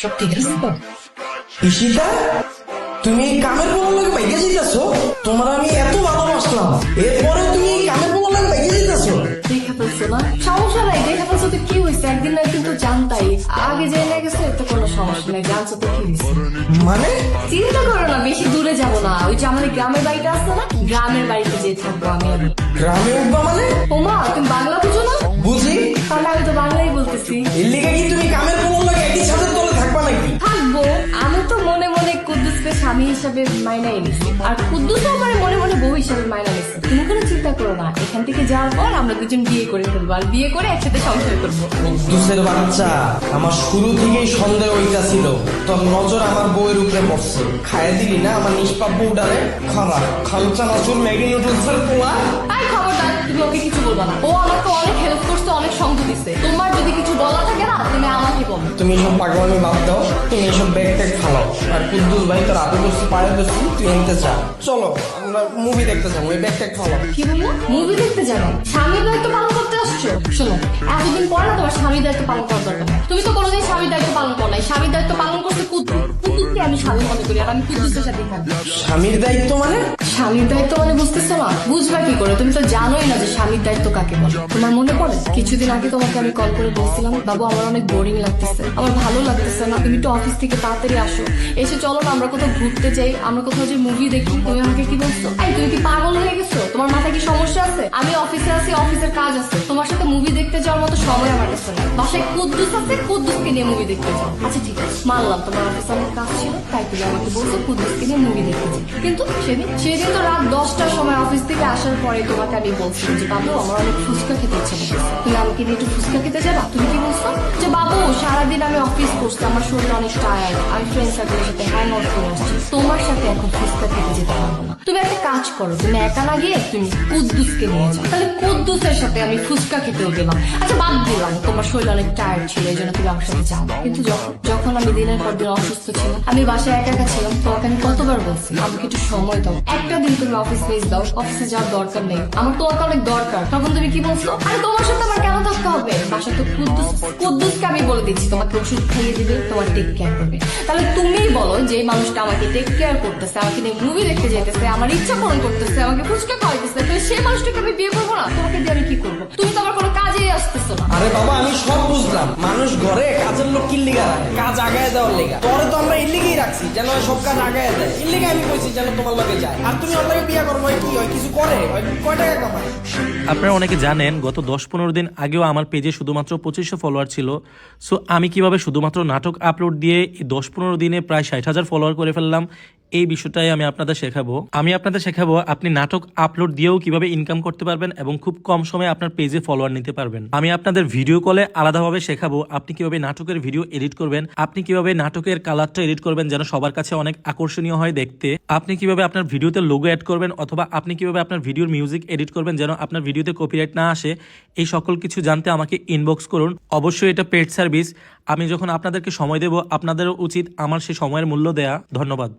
সব ঠিক আছে তো? ঈশিতা, তুমি কামের বলার লাগে বাইকে যেতেছো? তোমার আমি এত ভালোবাসলাম, এরপরে তুমি কামের বলার লাগে বাইকে যেতেছো? দেখা ফেলছো না, সমস্যা নাই। দেখা ফেলছো তো কি হয়েছে? একদিন না একদিন তো জানতাই। আগে জেনে গেছে তো কোনো সমস্যা নাই। জানছো তো কি হয়েছে? মানে চিন্তা করো না, বেশি দূরে যাবো না। ওই যে আমাদের গ্রামের বাড়িটা আছে না, গ্রামের বাড়িতে যে থাকবো আমি। গ্রামে উঠবা মানে? ওমা, তুমি বাংলা বুঝো না? বুঝি। তাহলে আমি তো বাংলাই বলতেছি। এর লিগে কি তুমি কামের বলার লাগে একই ছাদের তলে থাকবা নাকি? থাকবো। আমি তো মনে মনে কুদ্দুসকে স্বামী হিসাবে মাইনাই নিছি, আর কুদ্দুস আমার মনে মনে বউ হিসাবে মাইনা নিছে। তুমি কোনো চিন্তা করো না, এখান থেকে যাওয়ার পর আমরা দুজন বিয়ে করে ফেলবো, আর বিয়ে করে একসাথে সংসার করবো। কুদ্দুসের বাচ্চা, আমার শুরু থেকেই সন্দেহ হইতাছিল তোর নজর আমার বউয়ের উপরে পড়ছে। খাইয়ে দিলি না আমার নিষ্পাপ বউটারে? খারাপ খালচা নাচুর ম্যাগি নুডলসের পোলা। তাই খবরদার, তুমি ওকে কিছু বলবা না। ও আমাকে অনেক হেল্প করছে, অনেক সঙ্গ দিচ্ছে। তোমার যদি কিছু বলা থাকে না, তুমি আমাকে বলো। তুমি এসব পাগলামি বাদ দাও, তুমি এসব ব্যাগ ট্যাগ ফালাও। আর কুদ্দুস ভাই তোর হাতে বসছি পায়ে বসছি, তুই এনতে চা। চলো আমরা মুভি দেখতে যাবো, এই ব্যাগ ট্যাগ ফালাও। কি বললো? মুভি দেখতে যাবো? স্বামীর দায়িত্ব পালন করতে আসছো? শোনো, এতদিন পর না তোমার স্বামীর দায়িত্ব পালন করার দরকার নেই। তুমি তো কোনোদিন স্বামীর দায়িত্ব পালন করো নাই। স্বামীর দায়িত্ব পালন করতে কুদ্দুসকে আমি স্বামী মনে করি, আর আমি কুদ্দুসের সাথে থাকবো। স্বামীর দায়িত্ব মানে? স্বামীর দায়িত্ব মানে বুঝতেছো না? বুঝবা কি করে? তুমি তো জানোই না যে স্বামীর দায়িত্ব কাকে বলে। তোমার মনে পড়ে কিছুদিন আগে তোমাকে আমি কল করে বলছিলাম, বাবু আমার অনেক বোরিং লাগতেছে, আমার ভালো লাগতেছে না, তুমি একটু অফিস থেকে তাড়াতাড়ি আসো, এসে চলো না আমরা কোথাও ঘুরতে যাই, আমরা কোথাও যে মুভি দেখি। তুমি আমাকে কি বলছো? এই তুমি কি পাগল হয়ে গেছো? তোমার মাথায় কি সমস্যা আছে? আমি অফিসে আছি, অফিসের কাজ আছে, তোমার সাথে মুভি দেখতে যাওয়ার মতো সময় আমার কাছে নেই। বাসায় কুদ্দুস আছে, কুদ্দুসকে নিয়ে মুভি দেখতে যাও। আচ্ছা ঠিক আছে, মানলাম তোমার অফিসে অনেক কাজ ছিল, তাই তুমি আমাকে বলছো কুদ্দুসকে নিয়ে মুভি দেখতে যাই। কিন্তু সেদিন তো রাত 10টার সময় অফিস থেকে আসার পরে তোমাকে আমি বলছি যে বাবু আমার অনেক ফুচকা খেতে ইচ্ছে করছে, তুমি আমাকে নিয়ে একটু ফুচকা খেতে যাবা? তুমি কি বলছো? যে বাবু সারাদিন আমি অফিস করছি, আমার শরীর অনেক টায়ার্ড, আমি ফ্রেন্ড সার্কেলের সাথে হ্যাং আউট করে আসছি, তোমার সাথে এখন ফুচকা খেতে যেতে পারবো না। তুমি একটা কাজ করো, তুমি একা না গিয়ে তুমি কুদ্দুসকে নিয়ে যাও, তাহলে কুদ্দুসের সাথে আমি ফুচকা খেতেও গেলাম। আচ্ছা বাদ দিলাম তোমার শরীর অনেক টায়ার্ড ছিল, এই জন্য তুমি আমার সাথে যাও। কিন্তু যখন আমি দিনের পর দিন অসুস্থ ছিলাম, আমি বাসায় একা একা ছিলাম, তোমাকে আমি কতবার বলছি আমাকে একটু সময় দাও, একটা দিন তুমি অফিস মিস দাও, অফিসে যাওয়ার দরকার নেই, আমার তোমাকে অনেক দরকার। তখন তুমি কি বলছো? আরে তোমার সাথে আমার কেন থাকতে হবে? বাসা তো কুদ্দুসকে আমি বলে দিচ্ছি তোমাকে ওষুধ খাইয়ে দিবে, তোমার টেক কেয়ার করবে। তাহলে তুমিই বলো, যে মানুষটা আমাকে টেক কেয়ার করতেছে, আমাকে নিয়ে মুভি দেখতে যেতেছে, আমার ইচ্ছা পূরণ করতেছে, আমাকে ফুচকা খাওয়াইতেছে, তাহলে সেই মানুষটাকে আমি বিয়ে করবো না? তোমাকে দিয়ে আমি কি করবো? তুমি তো আমার কোনো কাজেই আসতেছো না। আরে বাবা আমি সব বুঝলাম, মানুষ ঘরে কাজের লোক কিল লিগা রাখে, কাজ আগায় দেওয়ার লেগা। তোরে তো আমরা ইল্লিগেই রাখছি যেন সব কাজ আগায় দেয়, ইল্লিগে আমি কইছি যেন তোমার লগে যায়। আর তুমি অনলাইনে বিয়ে করবো, কি হয় কিছু করে? কয় টাকা কামায়? আপনারা অনেকে জানেন গত 10-15 দিন আগেও আমার পেজে শুধুমাত্র 2500 ফলোয়ার ছিল। সো আমি কিভাবে শুধুমাত্র নাটক আপলোড দিয়ে এই 10-15 দিনে প্রায় 60,000 ফলোয়ার করে ফেললাম, এই বিষয়টাই আমি আপনাদের শেখাবো। আপনি নাটক আপলোড দিয়েও কিভাবে ইনকাম করতে পারবেন এবং খুব কম সময়ে আপনার পেজে ফলোয়ার নিতে পারবেন। আমি আপনাদের ভিডিও কলে আলাদাভাবে শেখাবো আপনি কিভাবে নাটকের ভিডিও এডিট করবেন, আপনি কিভাবে নাটকের কালারটা এডিট করবেন যেন সবার কাছে অনেক আকর্ষণীয় হয় দেখতে, আপনি কিভাবে আপনার ভিডিওতে লোগো অ্যাড করবেন, অথবা আপনি কিভাবে আপনার ভিডিওর মিউজিক এডিট করবেন যেন আপনার ভিডিওতে কপিরাইট না আসে। এই সকল কিছু জানতে আমাকে ইনবক্স করুন। অবশ্যই এটা পেড সার্ভিস। আমি যখন আপনাদেরকে সময় দেব, আপনাদেরও উচিত আমার সেই সময়ের মূল্য দেয়া। ধন্যবাদ।